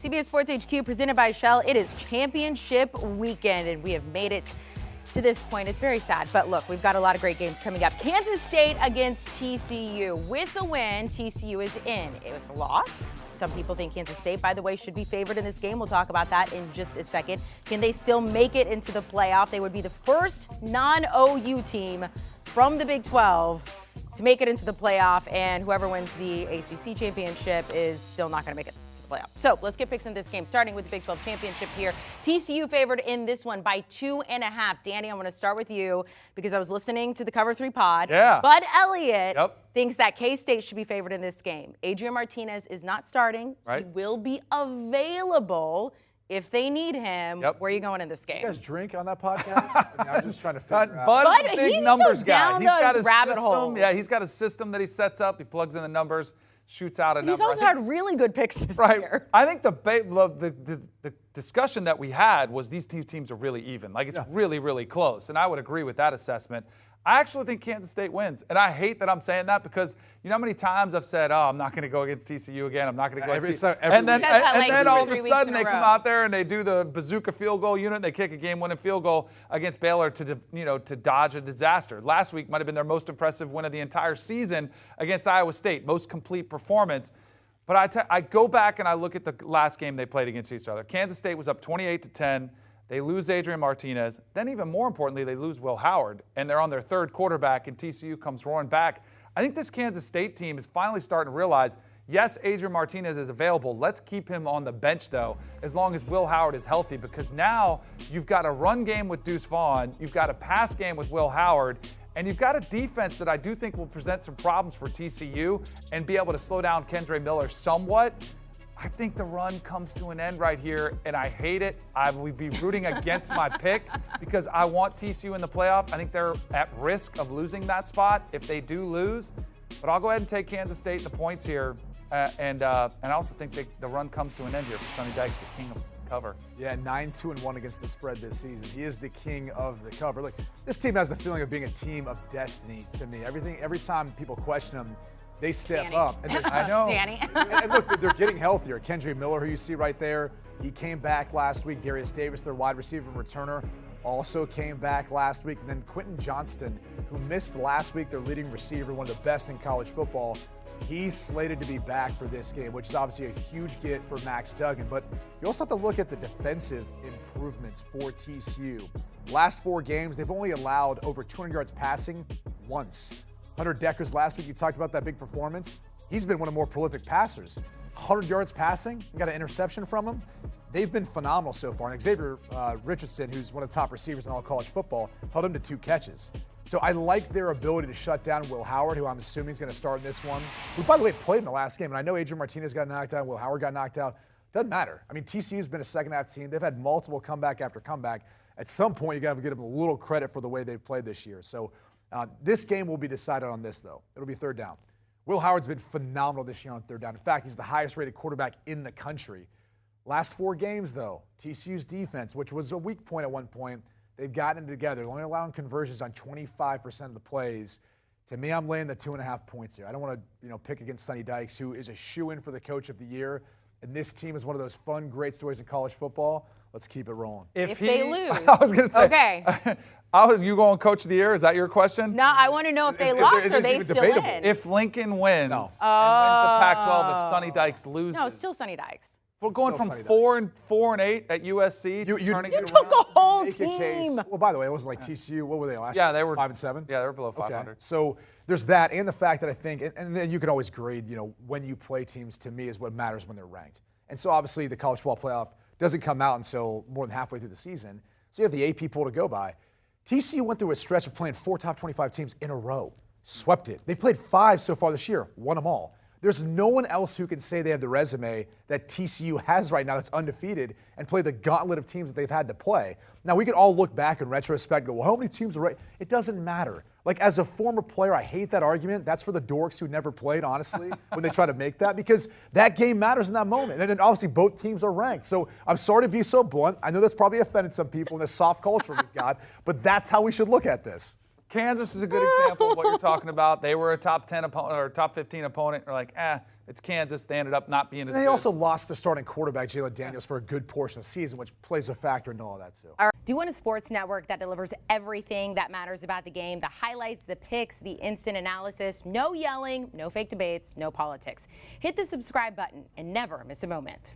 CBS Sports HQ presented by Shell. It is championship weekend, and we have made it to this point. It's very sad, but look, we've got a lot of great games coming up. Kansas State against TCU. With the win, TCU is in. With a loss, some people think Kansas State, by the way, should be favored in this game. We'll talk about that in just a second. Can they still make it into the playoff? They would be the first non-OU team from the Big 12 to make it into the playoff, and whoever wins the ACC championship is still not going to make it. So let's get picks in this game, starting with the Big 12 championship here. TCU favored in this one by 2.5. Danny, I want to start with you because I was listening to the Cover 3 pod. Yeah. Bud Elliott thinks that K-State should be favored in this game. Adrian Martinez is not starting. Right. He will be available if they need him. Where are you going in this game? You guys drink on that podcast? I mean, I'm just trying to figure out. Bud's a big numbers guy. He's got his rabbit system. hole. Yeah, he's got a system that he sets up. He plugs in the numbers, shoots out a number. He's also had really good picks this year. I think the discussion that we had was these two teams are really even. Like, it's really, really close. And I would agree with that assessment. I actually think Kansas State wins. And I hate that I'm saying that because you know how many times I've said, oh, I'm not going to go against TCU again. I'm not going to go against TCU. And then all of a sudden they come out there and they do the bazooka field goal unit. They kick a game-winning field goal against Baylor to dodge a disaster. Last week might have been their most impressive win of the entire season against Iowa State. Most complete performance. But I go back and I look at the last game they played against each other. Kansas State was up 28-10. They lose Adrian Martinez. Then even more importantly, they lose Will Howard, and they're on their third quarterback, and TCU comes roaring back. I think this Kansas State team is finally starting to realize, yes, Adrian Martinez is available. Let's keep him on the bench, though, as long as Will Howard is healthy, because now you've got a run game with Deuce Vaughn, you've got a pass game with Will Howard, and you've got a defense that I do think will present some problems for TCU and be able to slow down Kendre Miller somewhat. I think the run comes to an end right here, and I hate it. I would be rooting against my pick because I want TCU in the playoff. I think they're at risk of losing that spot if they do lose. But I'll go ahead and take Kansas State in the points here, and I also think the run comes to an end here for Sonny Dykes, the king of cover. Yeah, 9-2-1 against the spread this season. He is the king of the cover. Look, this team has the feeling of being a team of destiny to me. Every time people question them, they step up. And I know. Danny. and look, they're getting healthier. Kendre Miller, who you see right there, he came back last week. Darius Davis, their wide receiver and returner, also came back last week. And then Quentin Johnston, who missed last week, their leading receiver, one of the best in college football, he's slated to be back for this game, which is obviously a huge get for Max Duggan. But you also have to look at the defensive improvements for TCU. Last 4 games, they've only allowed over 200 yards passing once. Hunter Deckers last week, you talked about that big performance. He's been one of the more prolific passers. 100 yards passing, you got an interception from him. They've been phenomenal so far. And Xavier Richardson, who's one of the top receivers in all college football, held him to 2 catches. So I like their ability to shut down Will Howard, who I'm assuming is going to start in this one, who, by the way, played in the last game. And I know Adrian Martinez got knocked out, Will Howard got knocked out. Doesn't matter. I mean, TCU's been a second-half team. They've had multiple comeback after comeback. At some point, you got to give them a little credit for the way they've played this year. So this game will be decided on this, though. It'll be third down. Will Howard's been phenomenal this year on third down. In fact, he's the highest-rated quarterback in the country. Last 4 games, though, TCU's defense, which was a weak point at one point, they've gotten it together. They're only allowing conversions on 25% of the plays. To me, I'm laying the 2.5 points here. I don't want to, pick against Sonny Dykes, who is a shoo-in for the coach of the year. And this team is one of those fun, great stories in college football. Let's keep it rolling. If they lose. I was going to say. Okay. You going coach of the year? Is that your question? No, I want to know if they lost or they still debatable? in. If Lincoln wins and wins the Oh. Pac-12, if Sonny Dykes loses. No, it's still Sonny Dykes. We're going Still from Sonny 4-8 at USC. You took a whole Make a case. team. Well, by the way, it wasn't like TCU. What were they last year? Yeah, they were 5-7. Yeah, they were below 500. Okay. So there's that, and the fact that I think, and then you can always grade, when you play teams. To me, is what matters when they're ranked. And so obviously the college football playoff doesn't come out until more than halfway through the season. So you have the AP poll to go by. TCU went through a stretch of playing 4 top 25 teams in a row, swept it. They've played 5 so far this year, won them all. There's no one else who can say they have the resume that TCU has right now that's undefeated and play the gauntlet of teams that they've had to play. Now, we could all look back in retrospect and go, well, how many teams are right? It doesn't matter. Like, as a former player, I hate that argument. That's for the dorks who never played, honestly, when they try to make that, because that game matters in that moment. And then obviously both teams are ranked. So I'm sorry to be so blunt. I know that's probably offended some people in this soft culture we've got, but that's how we should look at this. Kansas is a good example of what you're talking about. They were a top 10 opponent or top 15 opponent. They're like, it's Kansas. They ended up not being as good. They also lost their starting quarterback, Jalen Daniels, for a good portion of the season, which plays a factor into all that, too. All right. Do you want a sports network that delivers everything that matters about the game? The highlights, the picks, the instant analysis. No yelling, no fake debates, no politics. Hit the subscribe button and never miss a moment.